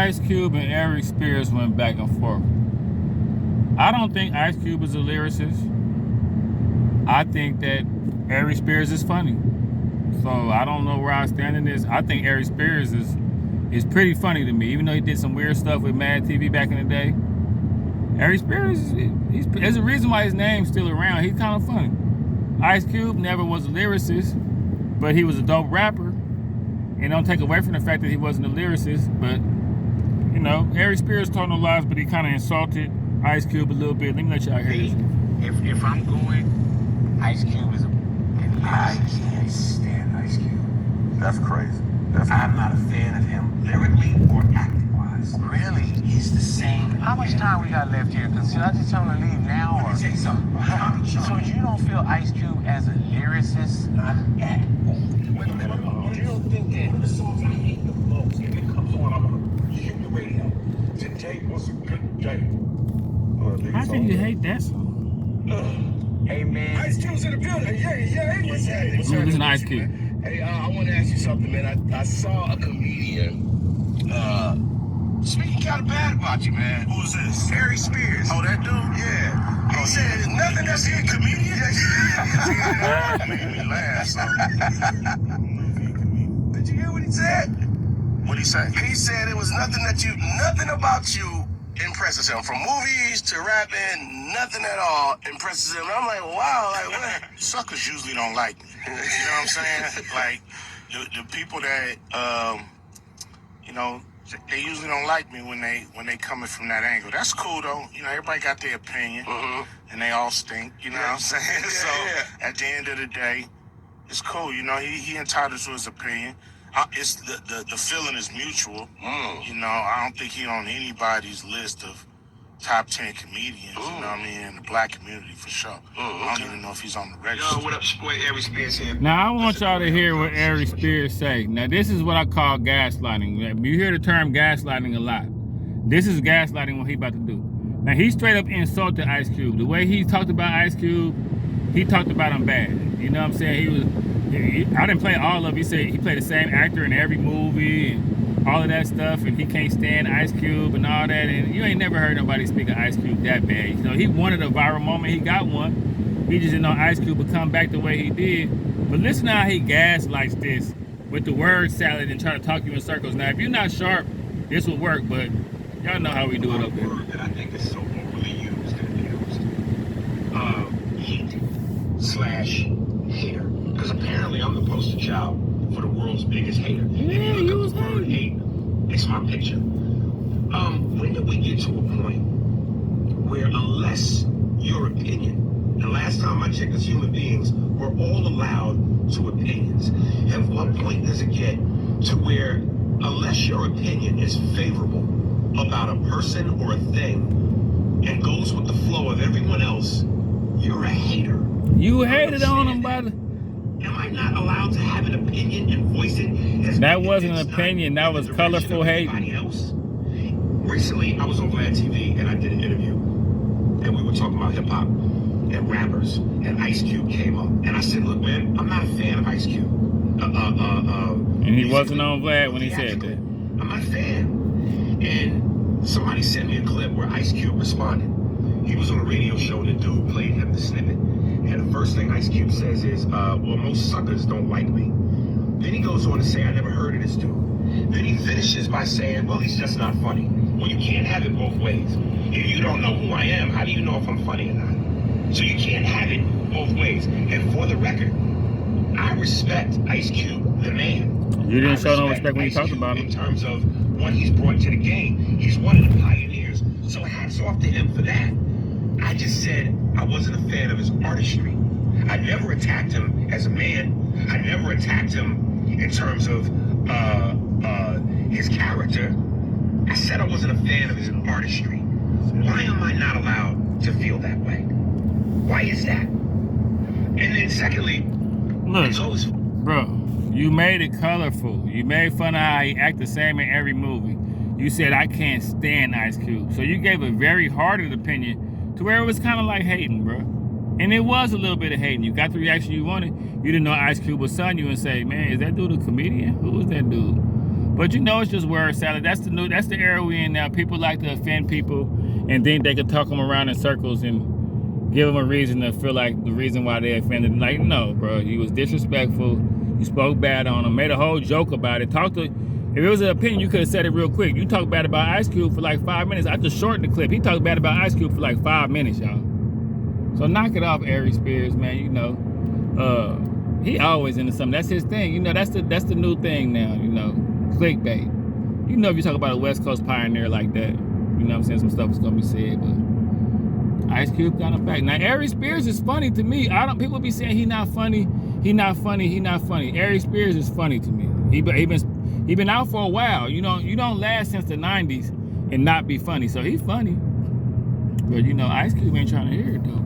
Ice Cube and Aries Spears went back and forth. I don't think Ice Cube is a lyricist. I think that Aries Spears is funny. So I don't know where I stand in this. I think Aries Spears is pretty funny to me, even though he did some weird stuff with Mad TV back in the day. Aries Spears, there's a reason why his name's still around. He's kind of funny. Ice Cube never was a lyricist, but he was a dope rapper. And don't take away from the fact that he wasn't a lyricist, but you know, Aries Spears told no lies, but he kind of insulted Ice Cube a little bit. Let me let y'all hear this. If I'm going, Ice Cube is a lyricist. I can't stand Ice Cube. That's crazy. I'm not a fan of him lyrically or acting-wise. Really? He's the same. How much time we got left here? Because should I just tell him to leave now? Or... Let me tell you something. So you don't feel Ice Cube as a lyricist? Not at all. Wait a minute. You don't think that one of the songs I hate the most, if it comes on, I'm going to hit the radio. Today was a good day. How can you hate that song? Hey, man. Ice Cube's in the building. Yeah. What's happening? This is Ice Cube. Hey, I want to ask you something, man. I saw a comedian speaking kind of bad about you, man. Who's this? Aries Spears. Oh, that dude? Yeah. He said nothing that's a comedian. That made me laugh. So. Did you hear what he said? What'd he say? He said it was nothing about you impresses him. From movies to rapping, nothing at all impresses him. And I'm like, wow, like what? Suckers usually don't like me. You know what I'm saying? Like, the people that, you know, they usually don't like me when they coming from that angle. That's cool though. You know, everybody got their opinion, and they all stink. You know what I'm saying? So at the end of the day, it's cool. You know, he entitled to his opinion. It's the feeling is mutual. You know, I don't think he on anybody's list of top 10 comedians. You know what I mean, in the black community for sure. I don't even know if he's on the register. Yo, what up, boy? Aries Spears here. Now I want y'all to hear what Aries Spears say. Now this is what I call gaslighting. You hear the term gaslighting a lot. This is gaslighting what he about to do. Now he straight up insulted Ice Cube. The way he talked about Ice Cube, he talked about him bad. You know what I'm saying? I didn't play all of it. He said he played the same actor in every movie and all of that stuff, and he can't stand Ice Cube and all that. And you ain't never heard nobody speak of Ice Cube that bad. You know, he wanted a viral moment. He got one. He just didn't know Ice Cube would come back the way he did. But listen to how he gaslights this with the word salad and try to talk you in circles. Now, if you're not sharp, this will work, but y'all know how we do it up there. Word that I think is so overly used and abused. Heat/hater. Because apparently I'm the poster child for the world's biggest hater. Yeah, you was word hate. It's my picture. When did we get to a point where unless your opinion, and last time I checked as human beings, we're all allowed to opinions. At what point does it get to where unless your opinion is favorable about a person or a thing and goes with the flow of everyone else, you're a hater? You hated on him, buddy. Am I not allowed to have an opinion and voice it? That wasn't an opinion. That was colorful hate. Recently, I was on Vlad TV and I did an interview, and we were talking about hip hop and rappers, and Ice Cube came up, and I said, "Look, man, I'm not a fan of Ice Cube." And he wasn't on Vlad when he said that. I'm not a fan. And somebody sent me a clip where Ice Cube responded. He was on a radio show, and the dude played him the snippet. And the first thing Ice Cube says is, well, most suckers don't like me. Then he goes on to say, I never heard of this dude. Then he finishes by saying, well, he's just not funny. Well, you can't have it both ways. If you don't know who I am, how do you know if I'm funny or not? So you can't have it both ways. And for the record, I respect Ice Cube, the man. You didn't show no respect when you talked about him. In terms of what he's brought to the game. He's one of the pioneers. So hats off to him for that. I just said I wasn't a fan of his artistry. I never attacked him as a man. I never attacked him in terms of his character. I said I wasn't a fan of his artistry. Why am I not allowed to feel that way? Why is that? And then secondly, look, it's always... bro, you made it colorful. You made fun of how he act the same in every movie. You said, I can't stand Ice Cube. So you gave a very hearted opinion to where it was kind of like hating, bro. And it was a little bit of hating. You got the reaction you wanted. You didn't know Ice Cube was son you and say, man, is that dude a comedian? Who is that dude? But you know, it's just word salad. That's the era we in now. People like to offend people and think they could talk them around in circles and give them a reason to feel like the reason why they offended. Like, no, bro, you was disrespectful. You spoke bad on them, made a whole joke about it. If it was an opinion, you could have said it real quick. You talked bad about Ice Cube for like 5 minutes. I just shortened the clip. He talked bad about Ice Cube for like 5 minutes, y'all. So knock it off, Aries Spears, man. You know, he always into something. That's his thing. You know, that's the new thing now. You know, clickbait. You know, if you talk about a West Coast pioneer like that, you know what I'm saying, some stuff is gonna be said, but Ice Cube got him back. Now, Aries Spears is funny to me. People be saying he not funny. He not funny. He not funny. Aries Spears is funny to me. He been out for a while. You don't last since the 90s and not be funny. So he's funny. But you know, Ice Cube ain't trying to hear it though.